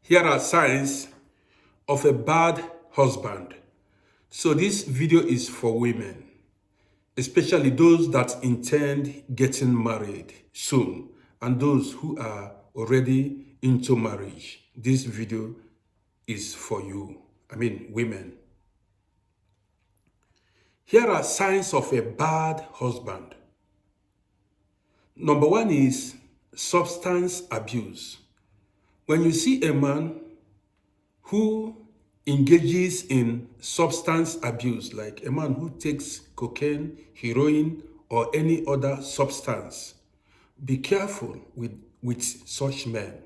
Here are signs of a bad husband. So this video is for women, especially those that intend getting married soon and those who are already into marriage. This video is for you. Women. Here are signs of a bad husband. Number one is substance abuse. When you see a man who engages in substance abuse, like a man who takes cocaine, heroin, or any other substance, be careful with such men.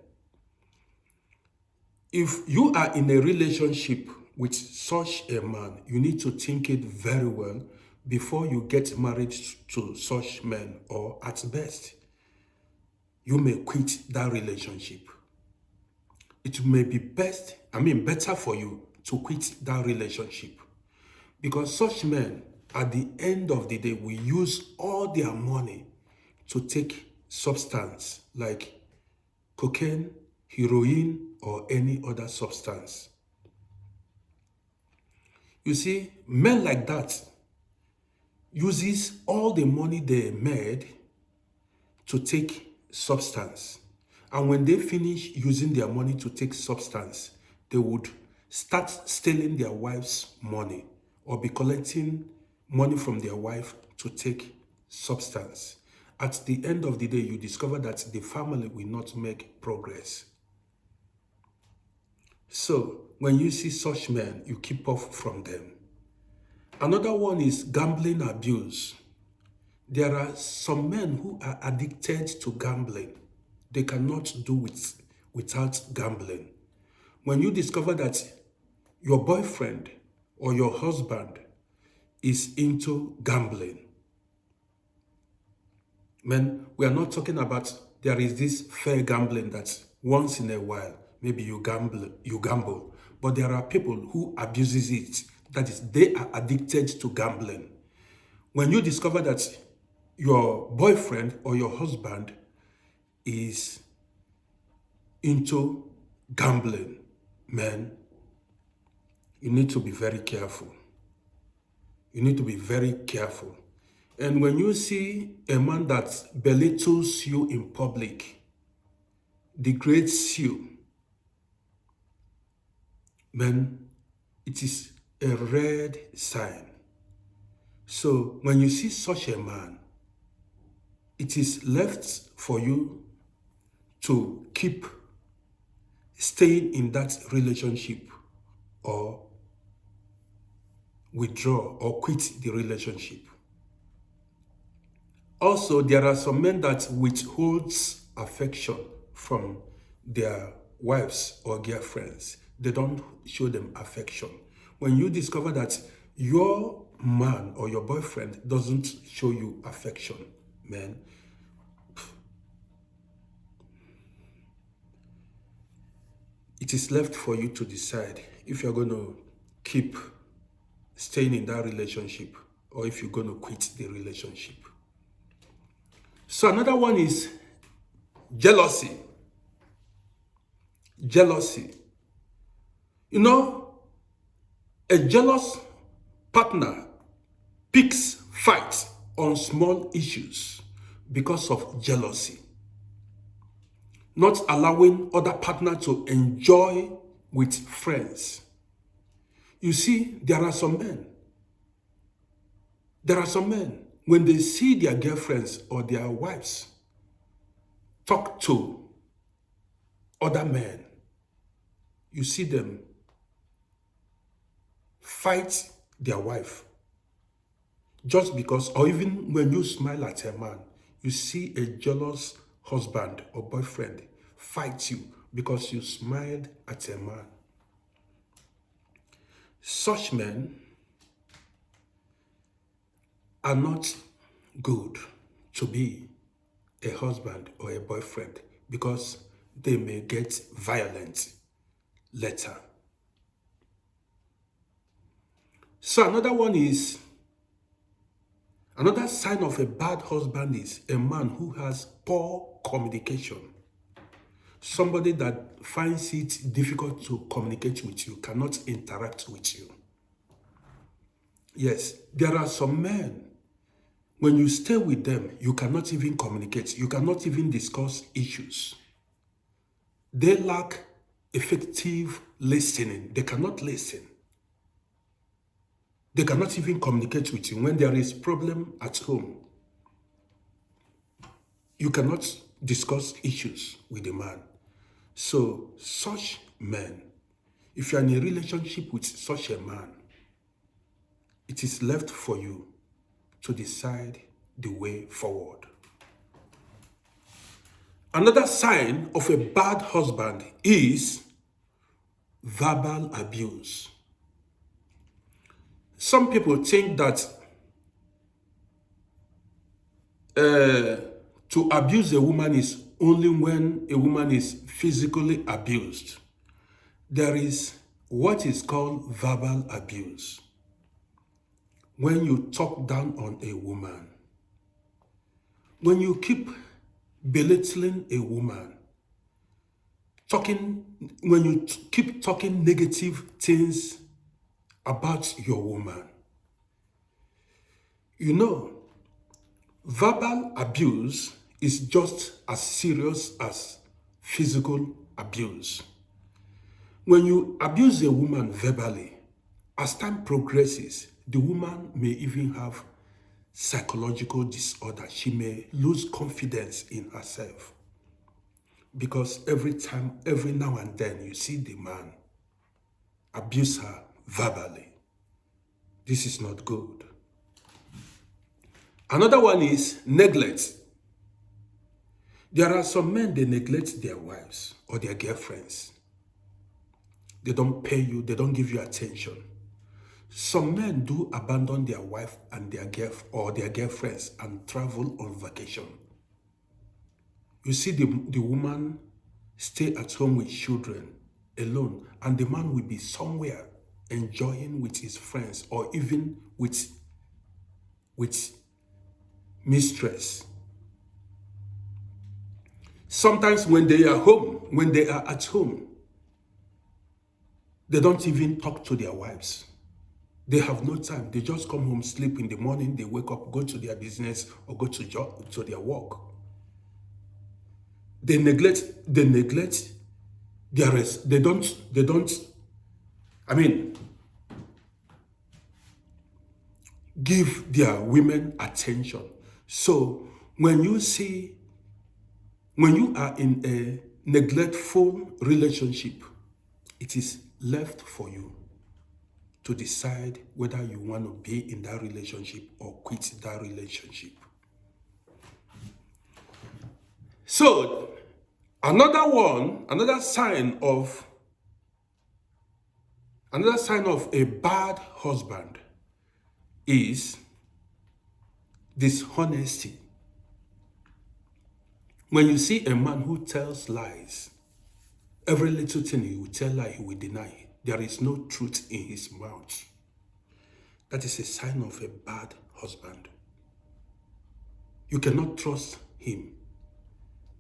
If you are in a relationship with such a man, you need to think it very well before you get married to such men, or at best, you may quit that relationship. It may be better for you to quit that relationship, because such men, at the end of the day, will use all their money to take substance like cocaine, heroin, or any other substance. You see, men like that uses all the money they made to take substance. And when they finish using their money to take substance, they would start stealing their wife's money or be collecting money from their wife to take substance. At the end of the day, you discover that the family will not make progress. So, when you see such men, you keep off from them. Another one is gambling abuse. There are some men who are addicted to gambling. They cannot do it without gambling. When you discover that your boyfriend or your husband is into gambling, man, we are not talking about there is this fair gambling that once in a while, maybe you gamble, but there are people who abuses it. That is, they are addicted to gambling. When you discover that your boyfriend or your husband is into gambling, man, you need to be very careful. You need to be very careful. And when you see a man that belittles you in public, degrades you, man, it is a red sign. So when you see such a man, it is left for you to keep staying in that relationship or withdraw or quit the relationship. Also, there are some men that withholds affection from their wives or girlfriends. They don't show them affection. When you discover that your man or your boyfriend doesn't show you affection, man, it is left for you to decide if you're going to keep staying in that relationship or if you're going to quit the relationship. So another one is jealousy. Jealousy. You know, a jealous partner picks fights on small issues because of jealousy. Not allowing other partner to enjoy with friends. You see, there are some men, when they see their girlfriends or their wives talk to other men, you see them fight their wife. Just because, or even when you smile at a man, you see a jealous husband or boyfriend fight you because you smiled at a man. Such men are not good to be a husband or a boyfriend because they may get violent later. So another sign of a bad husband is a man who has poor communication. Somebody that finds it difficult to communicate with you, cannot interact with you. Yes, there are some men, when you stay with them, you cannot even communicate. You cannot even discuss issues. They lack effective listening. They cannot listen. They cannot even communicate with you. When there is problem at home, you cannot discuss issues with a man. So such men, if you are in a relationship with such a man, it is left for you to decide the way forward. Another sign of a bad husband is verbal abuse. Some people think that to abuse a woman is only when a woman is physically abused. There is what is called verbal abuse. When you talk down on a woman, when you keep belittling a woman, when you keep talking negative things about your woman, you know, verbal abuse is just as serious as physical abuse. When you abuse a woman verbally, as time progresses, the woman may even have psychological disorder. She may lose confidence in herself. Because every now and then, you see the man abuse her verbally. This is not good. Another one is neglect. There are some men, they neglect their wives or their girlfriends. They don't pay you, they don't give you attention. Some men do abandon their wife and their girlfriends and travel on vacation. You see the woman stay at home with children alone, and the man will be somewhere enjoying with his friends or even with mistress. Sometimes when they are at home, they don't even talk to their wives. They have no time. They just come home, sleep in the morning, they wake up, go to their business or go to their work. They neglect their rest. They don't give their women attention. So when you are in a neglectful relationship, it is left for you to decide whether you want to be in that relationship or quit that relationship. So another sign of a bad husband is dishonesty. When you see a man who tells lies, every little thing he will tell lie, he will deny. There is no truth in his mouth. That is a sign of a bad husband. You cannot trust him.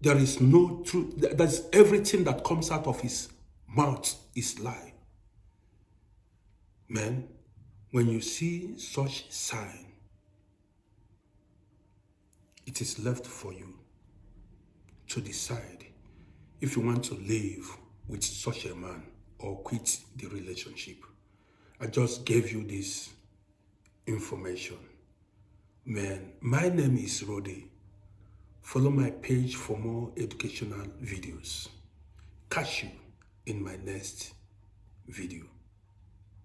There is no truth. That's everything that comes out of his mouth is lie. Men, when you see such sign, it is left for you to decide if you want to live with such a man or quit the relationship. I just gave you this information. Man, my name is Rodi. Follow my page for more educational videos. Catch you in my next video.